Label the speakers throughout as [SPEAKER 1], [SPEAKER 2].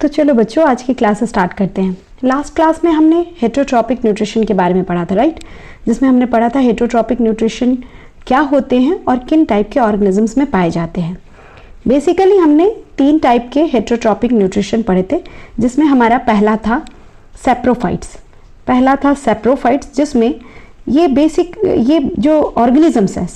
[SPEAKER 1] तो चलो बच्चों, आज की क्लास स्टार्ट करते हैं। लास्ट क्लास में हमने हेटरोट्रॉपिक न्यूट्रिशन के बारे में पढ़ा था, राइट, जिसमें हमने पढ़ा था हेटरोट्रॉपिक न्यूट्रिशन क्या होते हैं और किन टाइप के ऑर्गेनिजम्स में पाए जाते हैं। बेसिकली हमने 3 टाइप के हेटरोट्रॉपिक न्यूट्रिशन पढ़े थे, जिसमें हमारा पहला था सेप्रोफाइट्स, जिसमें ये जो ऑर्गेनिजम्स हैं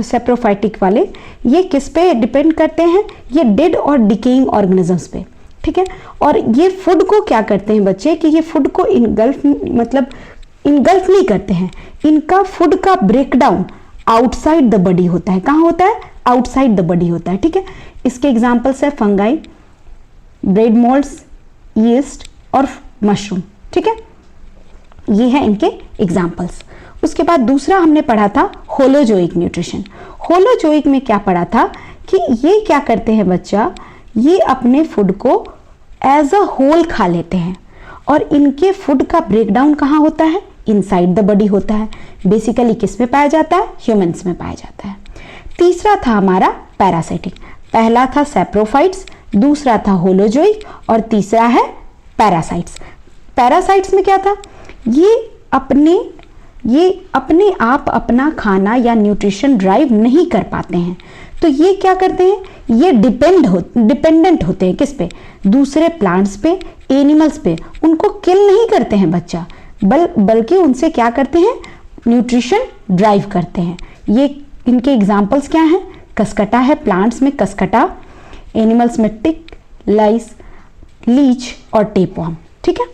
[SPEAKER 1] सेप्रोफाइटिक वाले, ये किस पे डिपेंड करते हैं? ये डेड और डिकेइंग ऑर्गेनिजम्स पे, ठीक है। और ये फूड को क्या करते हैं बच्चे कि ये फूड को इनगल्फ नहीं करते हैं। इनका फूड का ब्रेकडाउन आउटसाइड द बॉडी होता है। कहाँ होता है? आउटसाइड द बॉडी होता है, ठीक है। इसके एग्जांपल्स है फंगाई, ब्रेड मोल्ड्स, यीस्ट और मशरूम, ठीक है। ये है इनके एग्जाम्पल्स। उसके बाद दूसरा हमने पढ़ा था होलोजोइक न्यूट्रिशन। होलोजोइक में क्या पढ़ा था कि ये क्या करते हैं बच्चा, ये अपने फूड को एज अ होल खा लेते हैं और इनके फूड का ब्रेकडाउन कहाँ होता है? इनसाइड द बॉडी होता है। बेसिकली किस में पाया जाता है? ह्यूमंस में पाया जाता है। तीसरा था हमारा पैरासाइटिक। पहला था सेप्रोफाइट्स, दूसरा था होलोजोइक और तीसरा है पैरासाइट्स। पैरासाइट्स में क्या था? ये अपने आप अपना खाना या न्यूट्रिशन ड्राइव नहीं कर पाते हैं, तो ये क्या करते हैं? ये डिपेंडेंट होते हैं किस पे? दूसरे प्लांट्स पे, एनिमल्स पे। उनको किल नहीं करते हैं बच्चा, बल्कि उनसे क्या करते हैं? न्यूट्रिशन ड्राइव करते हैं। ये इनके एग्जांपल्स क्या हैं? कसकटा है, प्लांट्स में कसकटा, एनिमल्स में टिक, लाइस, लीच और टेपवर्म, ठीक है।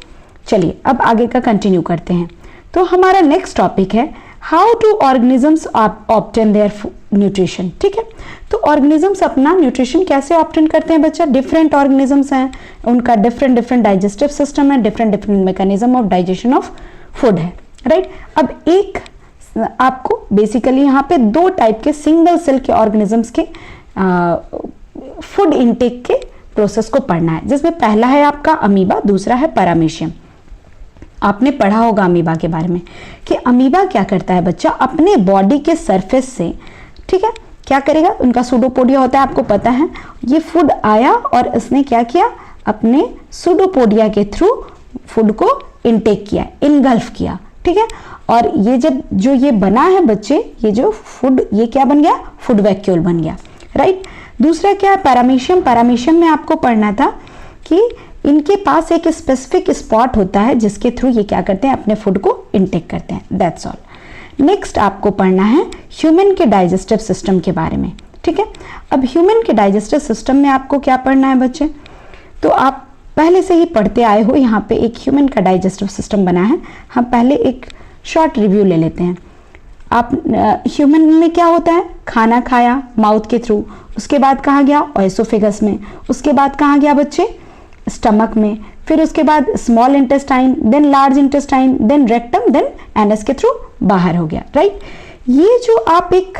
[SPEAKER 1] चलिए अब आगे का कंटिन्यू करते हैं। तो हमारा नेक्स्ट टॉपिक है how do organisms obtain their nutrition, ठीक है। तो ऑर्गेनिजम्स अपना न्यूट्रिशन कैसे ऑब्टेन करते हैं बच्चा? डिफरेंट ऑर्गेनिजम्स हैं, उनका डिफरेंट डाइजेस्टिव सिस्टम है, different mechanism of digestion of food है, राइट। अब एक आपको बेसिकली यहाँ पे 2 टाइप के सिंगल सेल के ऑर्गेनिजम्स के फूड इनटेक के प्रोसेस को पढ़ना है, जिसमें पहला है आपका अमीबा, दूसरा है पैरामीशियम। आपने पढ़ा होगा अमीबा के बारे में कि अमीबा क्या करता है बच्चा, अपने बॉडी के सरफेस से, ठीक है, क्या करेगा? उनका सूडोपोडिया होता है, आपको पता है। ये फूड आया और इसने क्या किया? अपने सूडोपोडिया के थ्रू फूड को इनटेक किया, इनगल्फ किया, ठीक है। और ये जो ये बना है बच्चे, ये जो फूड, ये क्या बन गया? फूड वैक्यूल बन गया, राइट। दूसरा क्या है? पैरामीशियम। पैरामीशियम में आपको पढ़ना था कि इनके पास एक स्पेसिफिक स्पॉट होता है जिसके थ्रू ये क्या करते हैं? अपने फूड को इनटेक करते हैं। That's all. नेक्स्ट आपको पढ़ना है ह्यूमन के डाइजेस्टिव सिस्टम के बारे में, ठीक है। अब ह्यूमन के डाइजेस्टिव सिस्टम में आपको क्या पढ़ना है बच्चे? तो आप पहले से ही पढ़ते आए हो, यहाँ पे एक ह्यूमन का डाइजेस्टिव सिस्टम बना है। हम पहले एक शॉर्ट रिव्यू ले लेते हैं। आप ह्यूमन में क्या होता है? खाना खाया माउथ के थ्रू, उसके बाद कहाँ गया? ओएसोफेगस में, उसके बाद कहाँ गया बच्चे? स्टमक में, फिर उसके बाद small intestine, then large intestine, then rectum, then anus के थ्रू बाहर हो गया, राइट। ये जो आप एक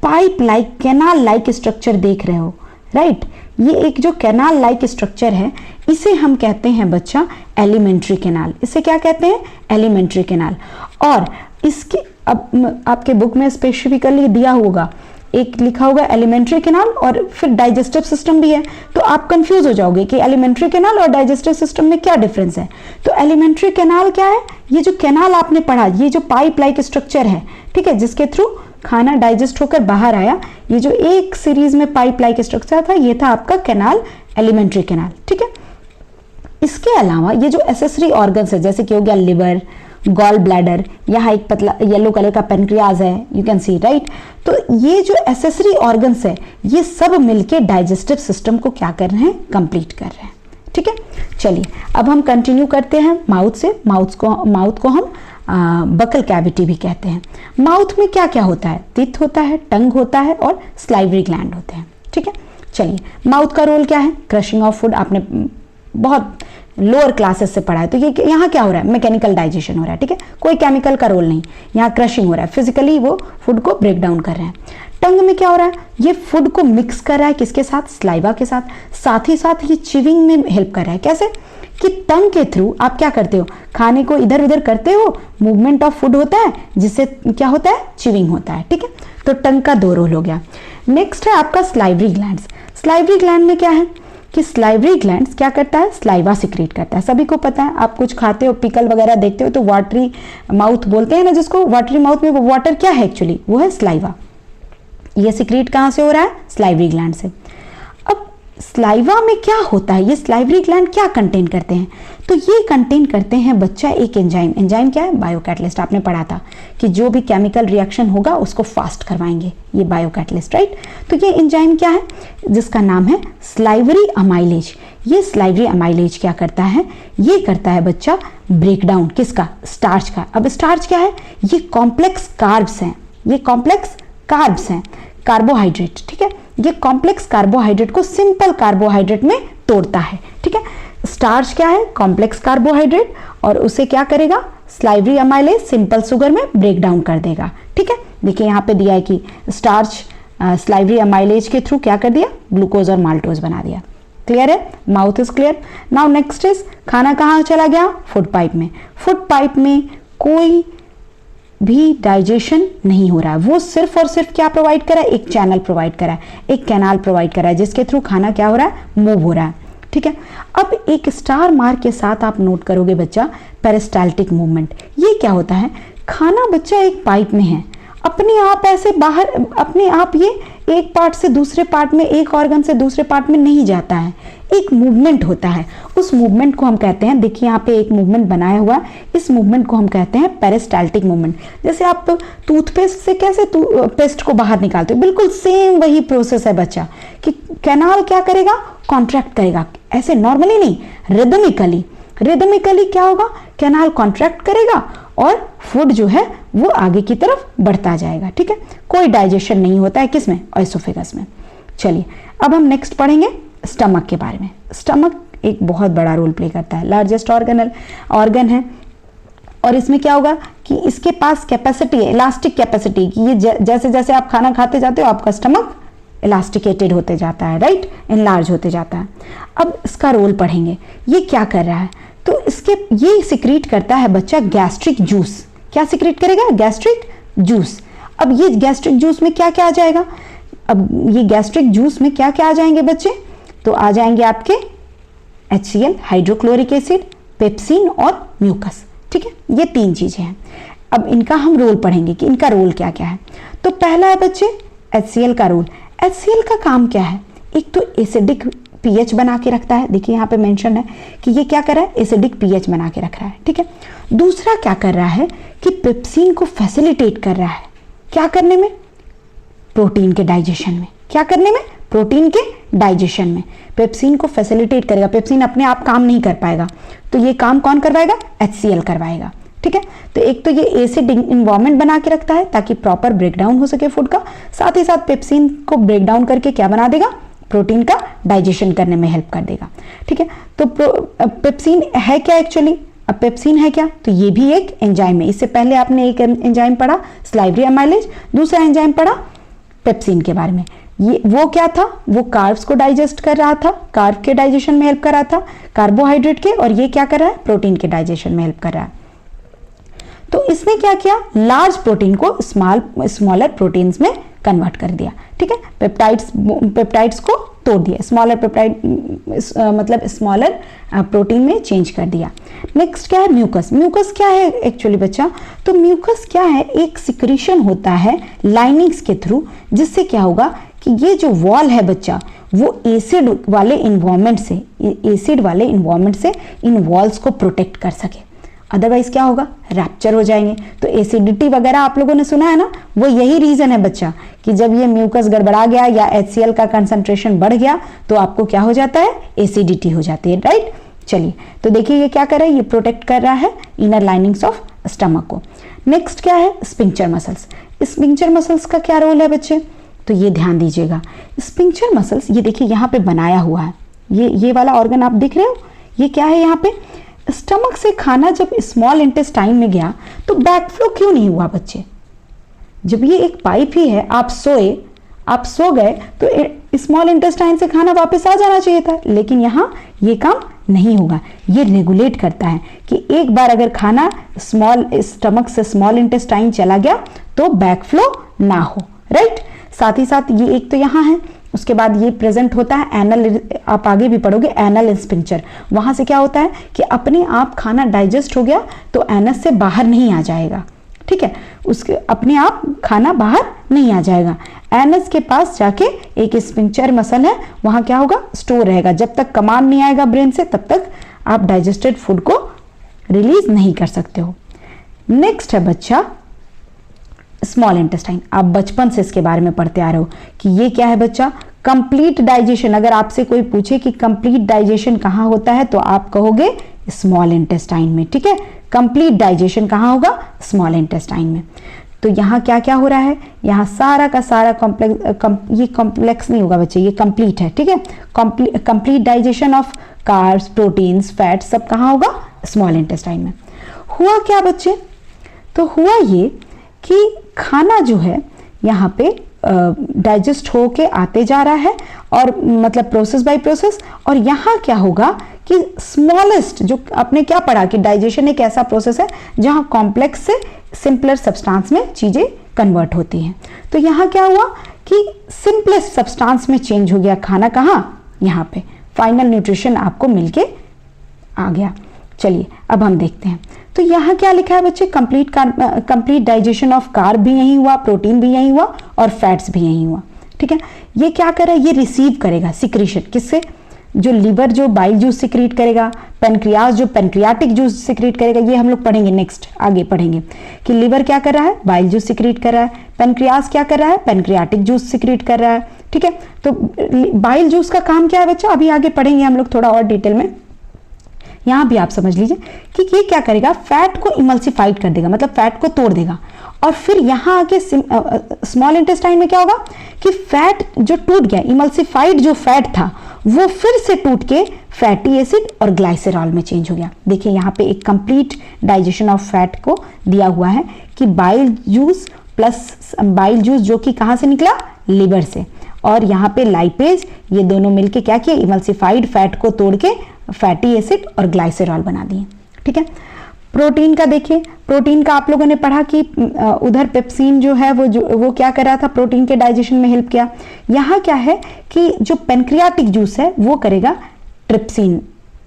[SPEAKER 1] pipe like, canal like structure देख रहे हो, राइट, ये एक जो कैनाल लाइक स्ट्रक्चर है, इसे हम कहते हैं बच्चा एलिमेंट्री कैनाल। इसे क्या कहते हैं? Alimentary canal. और इसके अब आपके बुक में स्पेसिफिकली दिया होगा, एक लिखा होगा एलिमेंट्री कैनाल और फिर डाइजेस्टिव सिस्टम भी है, तो आप कंफ्यूज हो जाओगे कि एलिमेंट्री कैनाल और डाइजेस्टिव सिस्टम में क्या डिफरेंस है। तो एलिमेंट्री कैनाल क्या है? ये जो कैनाल आपने पढ़ा, ये जो पाइप लाइक स्ट्रक्चर है, ठीक है, जिसके थ्रू खाना डाइजेस्ट होकर बाहर आया, ये जो एक सीरीज में पाइप लाइक स्ट्रक्चर था, ये था आपका कैनाल, एलिमेंट्री कैनाल, ठीक है। इसके अलावा ये जो एसेसरी ऑर्गन्स है, जैसे कि हो गया लिवर, गॉल ब्लैडर, यहाँ एक पतला येलो कलर का पेनक्रियाज है, यू कैन सी, राइट। तो ये जो एसेसरी ऑर्गन्स है, ये सब मिलके डाइजेस्टिव सिस्टम को क्या कर रहे हैं? कंप्लीट कर रहे हैं, ठीक है। चलिए अब हम कंटिन्यू करते हैं माउथ से। माउथ को हम बकल कैविटी भी कहते हैं। माउथ में क्या क्या होता है? टीथ होता है, टंग होता है और स्लाइवरी ग्लैंड होते हैं, ठीक है। चलिए माउथ का रोल क्या है? क्रशिंग ऑफ फूड, आपने बहुत लोअर क्लासेस से पढ़ा है। तो ये यहाँ क्या हो रहा है? मैकेनिकल डाइजेशन हो रहा है, ठीक है, कोई केमिकल का रोल नहीं, यहाँ क्रशिंग हो रहा है, फिजिकली वो फूड को ब्रेक डाउन कर रहे हैं। टंग में क्या हो रहा है? ये फूड को मिक्स कर रहा है, किसके साथ? स्लाइवा के साथ ही साथ ये चिविंग में हेल्प कर रहा है। कैसे? कि टंग के थ्रू आप क्या करते हो? खाने को इधर उधर करते हो, मूवमेंट ऑफ फूड होता है, जिससे क्या होता है? चिविंग होता है, ठीक है। तो टंग का 2 रोल हो गया। नेक्स्ट है आपका स्लाइवरी ग्लैंड्स। स्लाइवरी ग्लैंड में क्या है कि स्लाइवरी ग्लैंड्स क्या करता है, स्लाइवा सिक्रीट करता है। सभी को पता है, आप कुछ खाते हो, पिकल वगैरह देखते हो तो वाटरी माउथ बोलते हैं ना जिसको, वाटरी माउथ में वो वाटर क्या है एक्चुअली, वो है स्लाइवा। ये सिक्रीट कहाँ से हो रहा है, स्लाइवरी ग्लैंड से। अब स्लाइवा में क्या होता है, ये स्लाइवरी ग्लैंड क्या कंटेन करते हैं, तो ये कंटेन करते हैं बच्चा एक एंजाइम। एंजाइम क्या है, बायोकैटलिस्ट। आपने पढ़ा था कि जो भी केमिकल रिएक्शन होगा उसको फास्ट करवाएंगे, ये बायोकैटलिस्ट, राइट। तो ये एंजाइम क्या है, जिसका नाम है स्लाइवरी अमाइलेज। ये स्लाइवरी अमाइलेज क्या करता है, ये करता है बच्चा ब्रेकडाउन किसका, स्टार्च का। अब स्टार्च क्या है, ये कॉम्प्लेक्स कार्ब्स हैं, ये कॉम्प्लेक्स कार्ब्स हैं, कार्बोहाइड्रेट, ठीक है। ये कॉम्प्लेक्स कार्बोहाइड्रेट को सिंपल कार्बोहाइड्रेट में तोड़ता है, ठीक है। स्टार्च क्या है, कॉम्प्लेक्स कार्बोहाइड्रेट, और उसे क्या करेगा, स्लाइवरी अमाइलेज सिंपल शुगर में ब्रेक डाउन कर देगा, ठीक है। देखिए यहाँ पे दिया है कि स्टार्च स्लाइवरी अमाइलेज के थ्रू क्या कर दिया, ग्लूकोज और माल्टोज बना दिया। क्लियर है, mouth is clear. Now next is, खाना कहाँ चला गया, फूड पाइप में। फूड पाइप में कोई भी डाइजेशन नहीं हो रहा है, वो सिर्फ और सिर्फ क्या प्रोवाइड करा है, एक चैनल प्रोवाइड करा है, एक कैनाल प्रोवाइड करा है, जिसके थ्रू खाना क्या हो रहा है, मूव हो रहा है, ठीक है। अब एक स्टार मार्क के साथ आप नोट करोगे बच्चा पेरिस्टाल्टिक मूवमेंट। ये क्या होता है, खाना बच्चा एक पाइप में है, अपने आप ऐसे बाहर, अपने आप ये एक पार्ट से दूसरे पार्ट में, एक ऑर्गन से दूसरे पार्ट में नहीं जाता है, एक मूवमेंट होता है। उस मूवमेंट को हम कहते हैं, देखिए यहाँ पे एक मूवमेंट बनाया हुआ, इस मूवमेंट को हम कहते हैं पेरिस्टाल्टिक मूवमेंट। जैसे आप टूथपेस्ट से कैसे पेस्ट को बाहर निकालते हो, बिल्कुल सेम वही प्रोसेस है बच्चा, कि कैनाल क्या करेगा, कॉन्ट्रैक्ट करेगा, ऐसे नॉर्मली नहीं, रिदमिकली। रिदमिकली क्या होगा, कैनाल कॉन्ट्रैक्ट करेगा और फूड जो है वो आगे की तरफ बढ़ता जाएगा, ठीक है। कोई डाइजेशन नहीं होता है किसमें, एसोफेगस में। चलिए अब हम नेक्स्ट पढ़ेंगे स्टमक के बारे में। स्टमक एक बहुत बड़ा रोल प्ले करता है, लार्जेस्ट ऑर्गन है, और इसमें क्या होगा कि इसके पास कैपेसिटी है, इलास्टिक कैपेसिटी, कि ये जैसे जैसे आप खाना खाते जाते हो आपका स्टमक इलास्टिकेटेड होते जाता है, राइट, एनलार्ज होते जाता है। अब इसका रोल पढ़ेंगे, ये क्या कर रहा है, तो इसके ये सिक्रीट करता है बच्चा गैस्ट्रिक जूस। क्या सिक्रीट करेगा, गैस्ट्रिक जूस। अब ये गैस्ट्रिक जूस में क्या क्या आ जाएगा, अब ये गैस्ट्रिक जूस में क्या क्या आ जाएंगे बच्चे, तो आ जाएंगे आपके HCl, हाइड्रोक्लोरिक एसिड, पेप्सिन और म्यूकस, ठीक है। ये तीन चीजें हैं। अब इनका हम रोल पढ़ेंगे कि इनका रोल क्या क्या है। तो पहला है बच्चे HCl का रोल। HCl का काम क्या है, एक तो एसिडिक pH बना के रखता है, देखिए यहाँ पे मेंशन है कि ये क्या कर रहा है, एसिडिक pH बना के रख रहा है, ठीक है। दूसरा क्या कर रहा है कि पेप्सिन को फैसिलिटेट कर रहा है, क्या करने में, प्रोटीन के डाइजेशन में। क्या करने में, प्रोटीन के डाइजेशन में पेप्सिन को फैसिलिटेट करेगा। पेप्सिन अपने आप काम नहीं कर पाएगा, तो ये काम कौन करवाएगा, HCl करवाएगा, ठीक है। तो एक तो ये एसिड इन्वायरमेंट बना के रखता है ताकि प्रॉपर ब्रेकडाउन हो सके फूड का, साथ ही साथ पेप्सिन को ब्रेकडाउन करके क्या बना देगा, प्रोटीन का डाइजेशन करने में हेल्प कर देगा, ठीक है। तो पेप्सिन है क्या एक्चुअली, अब पेप्सिन है क्या, तो ये भी एक एंजाइम है। इससे पहले आपने एक एंजाइम पढ़ा स्लाइवरी अमाइलेज, दूसरा एंजाइम पढ़ा पेप्सिन के बारे में। ये वो क्या था, वो कार्ब्स को डाइजेस्ट कर रहा था, कार्ब के डाइजेशन में हेल्प कर रहा था, कार्बोहाइड्रेट के, और ये क्या कर रहा है, प्रोटीन के डाइजेशन में हेल्प कर रहा है। तो इसने क्या किया, लार्ज प्रोटीन को स्मॉलर प्रोटीन्स में कन्वर्ट कर दिया, ठीक है। पेप्टाइड्स को तोड़ दिया, स्मॉलर पेप्टाइड मतलब स्मॉलर प्रोटीन में चेंज कर दिया। नेक्स्ट क्या है, म्यूकस। म्यूकस क्या है एक्चुअली बच्चा, तो म्यूकस क्या है, एक सिक्रीशन होता है लाइनिंग्स के थ्रू, जिससे क्या होगा कि ये जो वॉल है बच्चा, वो एसिड वाले इन्वायरमेंट से इन वॉल्स को प्रोटेक्ट कर सके, अदरवाइज क्या होगा, रैप्चर हो जाएंगे। तो एसिडिटी वगैरह आप लोगों ने सुना है ना, वो यही रीजन है बच्चा कि जब ये म्यूकस गड़बड़ा गया या HCl का कंसंट्रेशन बढ़ गया तो आपको क्या हो जाता है, एसिडिटी हो जाती है, राइट। चलिए तो देखिए ये क्या कर रहा है, ये प्रोटेक्ट कर रहा है इनर लाइनिंग्स ऑफ स्टमक को। नेक्स्ट क्या है, स्पिंक्चर मसल्स। स्पिंक्चर मसल्स का क्या रोल है बच्चे, तो ये ध्यान दीजिएगा। स्पिंक्चर मसल्स, ये देखिए यहाँ पे बनाया हुआ है, ये वाला ऑर्गन आप देख रहे हो, ये क्या है, यहाँ पे स्टमक से खाना जब स्मॉल इंटेस्टाइन में गया तो बैकफ्लो क्यों नहीं हुआ बच्चे, जब ये एक पाइप ही है, आप सो गए तो स्मॉल इंटेस्टाइन से खाना वापस आ जाना चाहिए था, लेकिन यहाँ ये काम नहीं होगा। ये रेगुलेट करता है कि एक बार अगर खाना स्टमक से स्मॉल इंटेस्टाइन चला गया तो बैकफ्लो ना हो, राइट। साथ ही साथ ये एक तो यहाँ है उसके बाद ये प्रेजेंट होता है एनल, आप आगे भी पढ़ोगे एनल स्फिंक्टर, वहां से क्या होता है कि अपने आप खाना डाइजेस्ट हो गया तो एनस से बाहर नहीं आ जाएगा, ठीक है, उसके अपने आप खाना बाहर नहीं आ जाएगा। एनस के पास जाके एक स्फिंक्टर मसल है, वहां क्या होगा, स्टोर रहेगा, जब तक कमांड नहीं आएगा ब्रेन से तब तक आप डाइजेस्टेड फूड को रिलीज नहीं कर सकते हो। नेक्स्ट है बच्चा स्मॉल इंटेस्टाइन। आप बचपन से इसके बारे में पढ़ते आ रहे हो कि ये क्या है बच्चा, कंप्लीट डाइजेशन। अगर आपसे कोई पूछे कि कंप्लीट डाइजेशन कहाँ होता है तो आप कहोगे स्मॉल इंटेस्टाइन में, ठीक है। कंप्लीट डाइजेशन कहाँ होगा, स्मॉल इंटेस्टाइन में। तो यहाँ क्या क्या हो रहा है, यहाँ सारा का सारा ये कॉम्प्लेक्स नहीं होगा बच्चे, ये कंप्लीट है, ठीक है। Complete digestion of carbs, proteins, fats सब कहाँ होगा, स्मॉल इंटेस्टाइन में। हुआ क्या बच्चे, तो हुआ ये कि खाना जो है यहाँ पे डाइजेस्ट होके आते जा रहा है और मतलब प्रोसेस बाय प्रोसेस, और यहाँ क्या होगा कि स्मॉलेस्ट, जो आपने क्या पढ़ा कि डाइजेशन एक ऐसा प्रोसेस है जहाँ कॉम्प्लेक्स से सिंपलर सब्सटेंस में चीजें कन्वर्ट होती हैं। तो यहाँ क्या हुआ कि सिंपलेस्ट सब्सटेंस में चेंज हो गया खाना, कहाँ, यहाँ पे फाइनल न्यूट्रिशन आपको मिलके आ गया। चलिए अब हम देखते हैं, तो यहाँ क्या लिखा है बच्चे, कंप्लीट डाइजेशन ऑफ कार्ब भी यही हुआ, प्रोटीन भी यही हुआ और फैट्स भी यही हुआ, ठीक है। ये क्या कर रहा है, ये रिसीव करेगा सिक्रीशन, किससे, जो लिवर जो बाइल जूस सिक्रीट करेगा, पेनक्रियास जो पेनक्रियाटिक जूस सिक्रीट करेगा, ये हम लोग पढ़ेंगे नेक्स्ट, आगे पढ़ेंगे कि लिवर क्या कर रहा है, बाइल जूस सिक्रीट कर रहा है, पेनक्रियास क्या कर रहा है, पेनक्रियाटिक जूस सिक्रीट कर रहा है, ठीक है। तो बाइल जूस का काम क्या है बच्चा, अभी आगे पढ़ेंगे हम लोग थोड़ा और डिटेल में। यहां भी आप समझ लीजिए कि ये क्या करेगा, फैट को इमल्सिफाइड कर देगा, मतलब फैट को तोड़ देगा, और फिर यहां आके स्मॉल इंटेस्टाइन में क्या होगा कि फैट जो टूट गया, इमल्सिफाइड जो फैट था वो फिर से टूट के फैटी एसिड और ग्लाइसेरॉल में चेंज हो गया। देखिए यहाँ पे एक कंप्लीट डाइजेशन ऑफ फैट को दिया हुआ है कि bile juice plus bile juice जो कि कहां से निकला, लिवर से, और यहाँ पे लाइपेज, ये दोनों मिलके क्या किया, इमल्सिफाइड फैट को तोड़ के फैटी एसिड और ग्लाइसेरॉल बना दिए, ठीक है। प्रोटीन का देखिए, प्रोटीन का आप लोगों ने पढ़ा कि उधर पेप्सिन जो है वो क्या कर रहा था, प्रोटीन के डाइजेशन में हेल्प किया। यहाँ क्या है कि जो पेनक्रियाटिक जूस है वो करेगा ट्रिप्सिन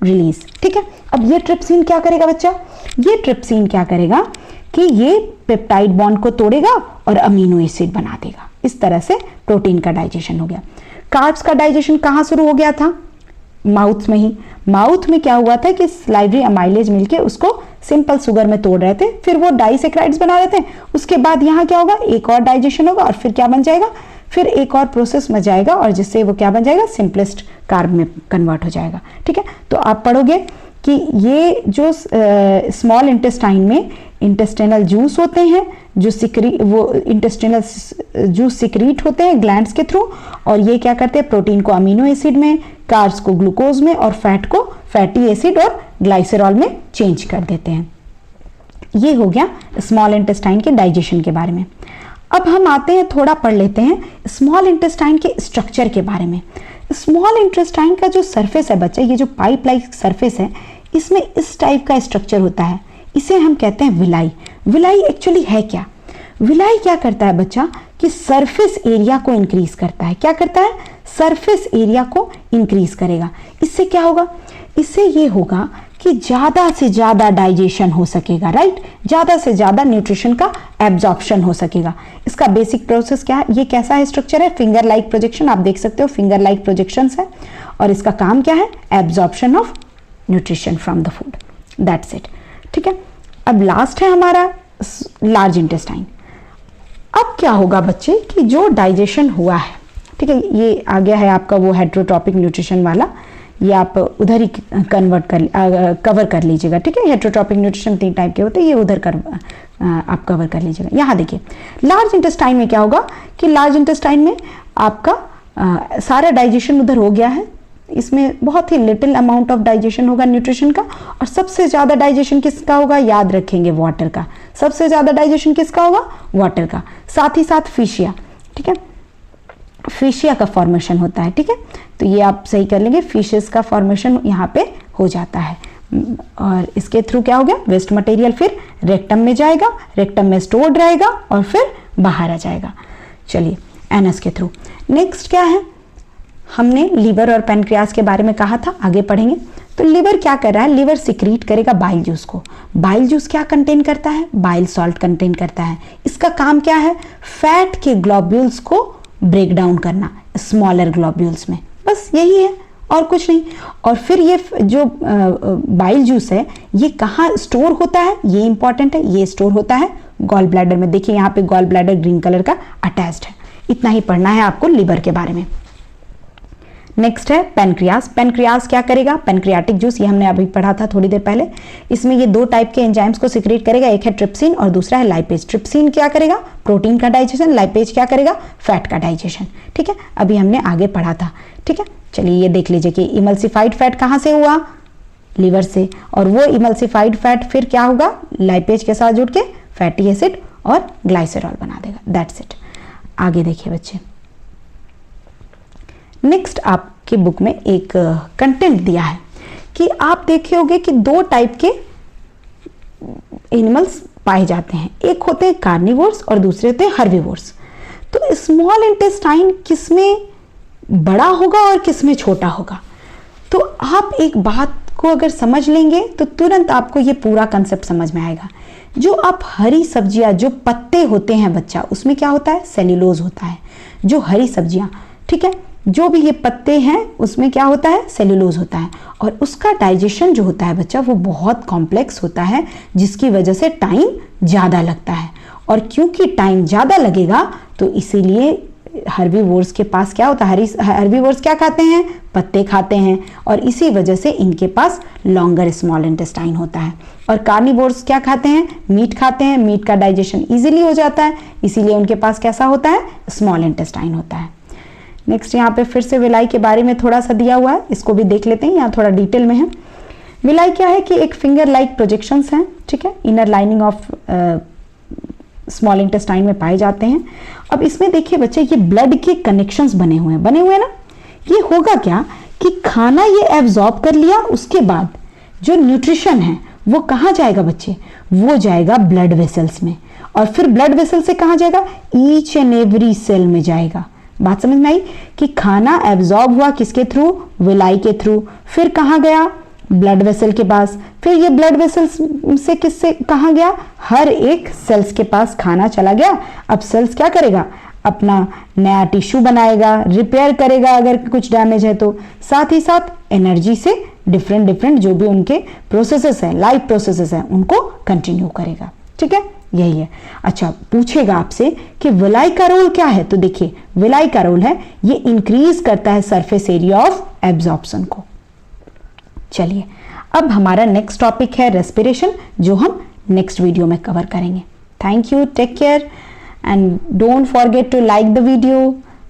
[SPEAKER 1] रिलीज, ठीक है। अब ये ट्रिप्सिन क्या करेगा बच्चा, ये ट्रिप्सिन क्या करेगा कि ये पेप्टाइड बॉन्ड को तोड़ेगा और अमीनो एसिड बना देगा। इस तरह से प्रोटीन का डाइजेशन हो गया। कार्ब्स का डाइजेशन कहाँ शुरू हो गया था, माउथ में ही। माउथ में क्या हुआ था कि सलाइवरी अमाइलेज मिलके उसको सिंपल शुगर में तोड़ रहे थे, फिर वो डाइसेक्राइड्स बना रहे थे। उसके बाद यहाँ क्या होगा, एक और डाइजेशन होगा और फिर क्या बन जाएगा, फिर एक और प्रोसेस में जाएगा और जिससे वो क्या बन जाएगा, सिंपलेस्ट कार्ब में कन्वर्ट हो जाएगा, ठीक है। तो आप पढ़ोगे कि ये जो स्मॉल इंटेस्टाइन में इंटेस्टिनल जूस होते हैं जो वो इंटेस्टिनल जूस सिक्रीट होते हैं ग्लैंड्स के थ्रू, और ये क्या करते हैं, प्रोटीन को अमीनो एसिड में, कार्ब्स को ग्लूकोज में और फैट को फैटी एसिड और ग्लाइसेरॉल में चेंज कर देते हैं। ये हो गया स्मॉल इंटेस्टाइन के डाइजेशन के बारे में। अब हम आते हैं, थोड़ा पढ़ लेते हैं स्मॉल इंटेस्टाइन के स्ट्रक्चर के बारे में। स्मॉल इंटेस्टाइन का जो सरफेस है बच्चा, ये जो पाइप लाइक सरफेस है, इसमें इस टाइप का स्ट्रक्चर होता है, इसे हम कहते हैं विलाई। विलाई एक्चुअली है क्या, विलाई क्या करता है बच्चा कि सरफेस एरिया को इंक्रीज करता है। क्या करता है, सरफेस एरिया को इंक्रीज करेगा। इससे क्या होगा, इससे ये होगा कि ज्यादा से ज्यादा डाइजेशन हो सकेगा, राइट, ज्यादा से ज्यादा न्यूट्रिशन का एब्जॉर्प्शन हो सकेगा। इसका बेसिक प्रोसेस क्या है, ये कैसा है स्ट्रक्चर है, फिंगर लाइक प्रोजेक्शन, आप देख सकते हो फिंगर लाइक प्रोजेक्शंस है, और इसका काम क्या है, absorption of nutrition from the food, that's it, ठीक है। अब लास्ट है हमारा लार्ज इंटेस्टाइन। अब क्या होगा बच्चे कि जो डाइजेशन हुआ है, ठीक है, ये आ गया है आपका वो हेट्रोट्रॉपिक न्यूट्रिशन वाला, ये आप उधर ही कवर कर लीजिएगा, ठीक है। हेट्रोट्रॉपिक न्यूट्रिशन 3 टाइप के होते हैं, ये उधर आप कवर कर लीजिएगा। यहाँ देखिए लार्ज इंटेस्टाइन में क्या होगा कि लार्ज इंटेस्टाइन में आपका सारा डाइजेशन उधर हो गया है, इसमें बहुत ही लिटिल अमाउंट ऑफ डाइजेशन होगा न्यूट्रिशन का, और सबसे ज्यादा डाइजेशन किसका होगा, याद रखेंगे वाटर का, सबसे ज्यादा डाइजेशन किसका होगा, वाटर का। साथ ही साथ फिशिया, ठीक है, फिशिया का फॉर्मेशन होता है, ठीक है। तो ये आप सही कर लेंगे, फिशेस का फॉर्मेशन यहाँ पे हो जाता है, और इसके थ्रू क्या हो गया, वेस्ट मटेरियल फिर रेक्टम में जाएगा, रेक्टम में स्टोर्ड रहेगा और फिर बाहर आ जाएगा। चलिए एनस के थ्रू नेक्स्ट क्या है, हमने लीवर और पेनक्रियास के बारे में कहा था, आगे पढ़ेंगे। तो लीवर क्या कर रहा है, लीवर सिक्रीट करेगा बाइल जूस को। बाइल जूस क्या कंटेन करता है, बाइल सॉल्ट कंटेन करता है। इसका काम क्या है, फैट के ग्लोब्यूल्स को ब्रेक डाउन करना स्मॉलर ग्लोब्यूल्स में, बस यही है और कुछ नहीं। और फिर ये जो बाइल जूस है ये कहाँ स्टोर होता है, ये इंपॉर्टेंट है, ये स्टोर होता है गॉल ब्लैडर में। देखिए यहाँ पे गॉल ब्लैडर ग्रीन कलर का अटैच्ड है। इतना ही पढ़ना है आपको लीवर के बारे में। नेक्स्ट है पेनक्रियास। पेनक्रियास क्या करेगा, पेनक्रियाटिक जूस, ये हमने अभी पढ़ा था थोड़ी देर पहले। इसमें ये 2 टाइप के एंजाइम्स को सिक्रेट करेगा, एक है ट्रिप्सिन और दूसरा है लाइपेज। ट्रिप्सिन क्या करेगा, प्रोटीन का डाइजेशन, लाइपेज क्या करेगा, फैट का डाइजेशन। ठीक है, अभी हमने आगे पढ़ा था। ठीक है, चलिए ये देख लीजिए कि इमल्सिफाइड फैट कहाँ से हुआ, लीवर से, और वो इमल्सिफाइड फैट फिर क्या होगा, लाइपेज के साथ जुड़ के फैटी एसिड और ग्लाइसेरॉल बना देगा। That's it. आगे देखिए बच्चे, नेक्स्ट आपकी बुक में एक कंटेंट दिया है कि आप देखे होंगे कि 2 टाइप के एनिमल्स पाए जाते हैं, एक होते हैं कार्निवोर्स और दूसरे होते हैं हर्बीवोर्स। तो स्मॉल इंटेस्टाइन किसमें बड़ा होगा और किसमें छोटा होगा, तो आप एक बात को अगर समझ लेंगे तो तुरंत आपको ये पूरा कंसेप्ट समझ में आएगा। जो आप हरी सब्जियां, जो पत्ते होते हैं बच्चा, उसमें क्या होता है, सेल्यूलोज होता है। जो हरी सब्जियां, ठीक है, जो भी ये पत्ते हैं उसमें क्या होता है, सेल्यूलोज होता है। और उसका डाइजेशन जो होता है बच्चा वो बहुत कॉम्प्लेक्स होता है, जिसकी वजह से टाइम ज़्यादा लगता है। और क्योंकि टाइम ज़्यादा लगेगा तो इसीलिए हर्बीवोर्स के पास क्या होता है, हर्बीवोर्स क्या खाते हैं, पत्ते खाते हैं, और इसी वजह से इनके पास लॉन्गर स्मॉल इंटेस्टाइन होता है। और कार्निवोर्स क्या खाते हैं, मीट खाते हैं, मीट का डाइजेशन इजीली हो जाता है, इसीलिए उनके पास कैसा होता है, स्मॉल इंटेस्टाइन होता है। नेक्स्ट यहाँ पे फिर से विलाई के बारे में थोड़ा सा दिया हुआ है, इसको भी देख लेते हैं, यहाँ थोड़ा डिटेल में है। विलाई क्या है कि एक फिंगर लाइक प्रोजेक्शंस हैं, ठीक है, inner lining of small intestine में पाए जाते हैं। अब इसमें देखिए बच्चे, ये ब्लड के कनेक्शंस बने हुए हैं ना। ये होगा क्या कि खाना ये एब्जॉर्ब कर लिया, उसके बाद जो न्यूट्रिशन है वो कहाँ जाएगा बच्चे, वो जाएगा ब्लड वेसल्स में, और फिर ब्लड वेसल से कहाँ जाएगा, ईच एंड एवरी सेल में जाएगा। बात समझ में आई कि खाना एब्जॉर्ब हुआ किसके थ्रू, विलाई के थ्रू, फिर कहाँ गया, ब्लड वेसल के पास, फिर ये ब्लड वेसल्स से किससे कहाँ गया, हर एक सेल्स के पास खाना चला गया। अब सेल्स क्या करेगा, अपना नया टिश्यू बनाएगा, रिपेयर करेगा अगर कुछ डैमेज है तो, साथ ही साथ एनर्जी से डिफरेंट जो भी उनके प्रोसेसेस हैं, लाइफ प्रोसेसेस हैं, उनको कंटिन्यू करेगा। ठीक है, यही है। अच्छा, पूछेगा आपसे कि विलाई का रोल क्या है, तो देखिए विलाई का रोल है ये इंक्रीज करता है सरफेस एरिया ऑफ एब्जॉर्प्शन को। चलिए, अब हमारा नेक्स्ट टॉपिक है रेस्पिरेशन, जो हम नेक्स्ट वीडियो में कवर करेंगे। Thank you, take care, and don't forget to like the video,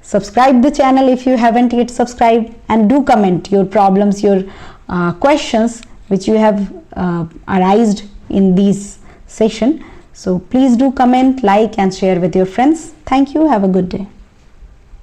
[SPEAKER 1] subscribe the channel if you haven't yet subscribed, and do comment your problems, your questions which you have arised in this session. So please do comment, like and share with your friends. Thank you. Have a good day.